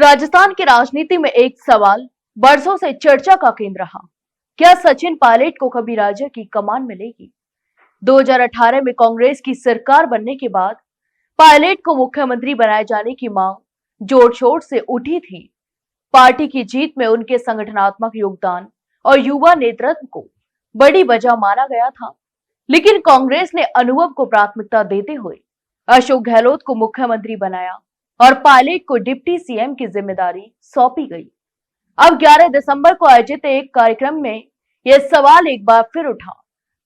राजस्थान की राजनीति में एक सवाल बरसों से चर्चा का केंद्र रहा। क्या सचिन पायलट को कभी राज्य की कमान मिलेगी? 2018 में कांग्रेस की सरकार बनने के बाद पायलट को मुख्यमंत्री बनाए जाने की मांग जोर शोर से उठी थी। पार्टी की जीत में उनके संगठनात्मक योगदान और युवा नेतृत्व को बड़ी वजह माना गया था। लेकिन कांग्रेस ने अनुभव को प्राथमिकता देते हुए अशोक गहलोत को मुख्यमंत्री बनाया और पायलट को डिप्टी सीएम की जिम्मेदारी सौंपी गई। अब 11 दिसंबर को आयोजित एक कार्यक्रम में यह सवाल एक बार फिर उठा,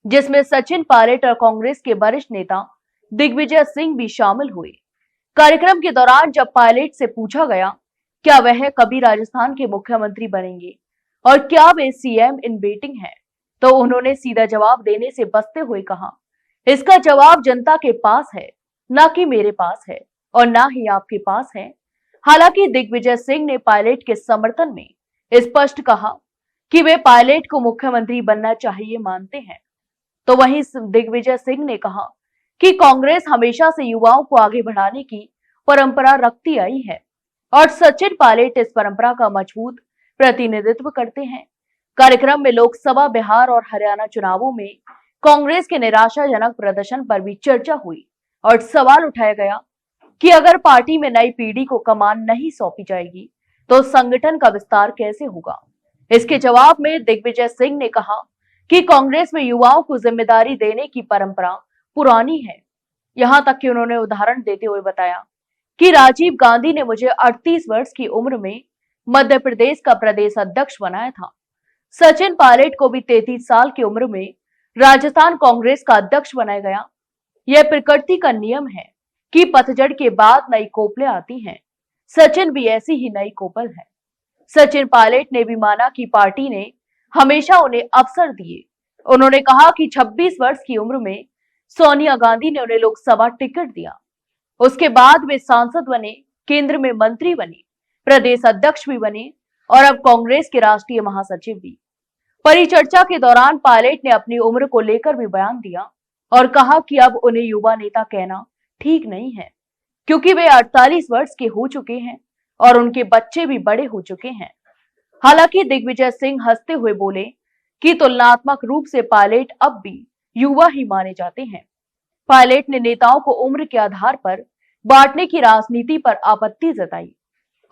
जिसमें सचिन पायलट और कांग्रेस के वरिष्ठ नेता दिग्विजय सिंह भी शामिल हुए। कार्यक्रम के दौरान जब पायलट से पूछा गया क्या वह कभी राजस्थान के मुख्यमंत्री बनेंगे और क्या वे सीएम इन वेटिंग हैं, तो उन्होंने सीधा जवाब देने से बचते हुए कहा, इसका जवाब जनता के पास है, ना कि मेरे पास है और ना ही आपके पास है। हालांकि दिग्विजय सिंह ने पायलट के समर्थन में स्पष्ट कहा कि वे पायलट को मुख्यमंत्री बनना चाहिए मानते हैं, तो वहीं दिग्विजय सिंह ने कहा कि कांग्रेस हमेशा से युवाओं को आगे बढ़ाने की परंपरा रखती आई है और सचिन पायलट इस परंपरा का मजबूत प्रतिनिधित्व करते हैं। कार्यक्रम में लोकसभा, बिहार और हरियाणा चुनावों में कांग्रेस के निराशाजनक प्रदर्शन पर भी चर्चा हुई और सवाल उठाया गया कि अगर पार्टी में नई पीढ़ी को कमान नहीं सौंपी जाएगी तो संगठन का विस्तार कैसे होगा। इसके जवाब में दिग्विजय सिंह ने कहा कि कांग्रेस में युवाओं को जिम्मेदारी देने की परंपरा पुरानी है। यहां तक कि उन्होंने उदाहरण देते हुए बताया कि राजीव गांधी ने मुझे 38 वर्ष की उम्र में मध्य प्रदेश का प्रदेश अध्यक्ष बनाया था। सचिन पायलट को भी 33 साल की उम्र में राजस्थान कांग्रेस का अध्यक्ष बनाया गया। यह प्रकृति का नियम है कि पतझड़ के बाद नई कोपलें आती हैं। सचिन भी ऐसी ही नई कोपल है। सचिन पायलट ने भी माना कि पार्टी ने हमेशा उन्हें अवसर दिए। उन्होंने कहा कि 26 वर्ष की उम्र में सोनिया गांधी ने उन्हें लोकसभा टिकट दिया, उसके बाद वे सांसद बने, केंद्र में मंत्री बने, प्रदेश अध्यक्ष भी बने और अब कांग्रेस के राष्ट्रीय महासचिव भी। परिचर्चा के दौरान पायलट ने अपनी उम्र को लेकर भी बयान दिया और कहा कि अब उन्हें युवा नेता कहना ठीक नहीं है, क्योंकि वे 48 वर्ष के हो चुके हैं और उनके बच्चे भी बड़े हो चुके हैं। हालांकि दिग्विजय सिंह हंसते हुए बोले कि तुलनात्मक रूप से पायलट अब भी युवा ही माने जाते हैं। पायलट ने नेताओं को उम्र के आधार पर बांटने की राजनीति पर आपत्ति जताई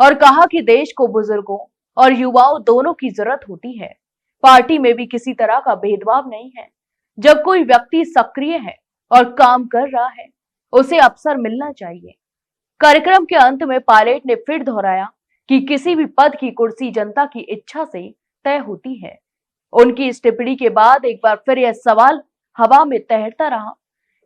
और कहा कि देश को बुजुर्गों और युवाओं दोनों की जरूरत होती है। पार्टी में भी किसी तरह का भेदभाव नहीं है। जब कोई व्यक्ति सक्रिय है और काम कर रहा है, उसे अवसर मिलना चाहिए। कार्यक्रम के अंत में पायलट ने फिर दोहराया कि किसी भी पद की कुर्सी जनता की इच्छा से तय होती है। उनकी इस टिप्पणी के बाद एक बार फिर यह सवाल हवा में तैरता रहा,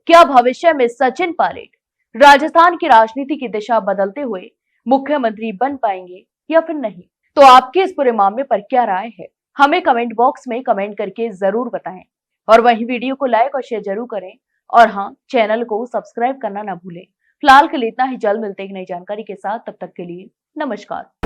क्या भविष्य में सचिन पायलट राजस्थान की राजनीति की दिशा बदलते हुए मुख्यमंत्री बन पाएंगे या फिर नहीं? तो आपके इस पूरे मामले पर क्या राय है, हमें कमेंट बॉक्स में कमेंट करके जरूर बताएं और वहीं वीडियो को लाइक और शेयर जरूर करें और हाँ, चैनल को सब्सक्राइब करना ना भूलें। फिलहाल के लिए इतना ही। जल्द मिलते हैं एक नई जानकारी के साथ, तब तक के लिए नमस्कार।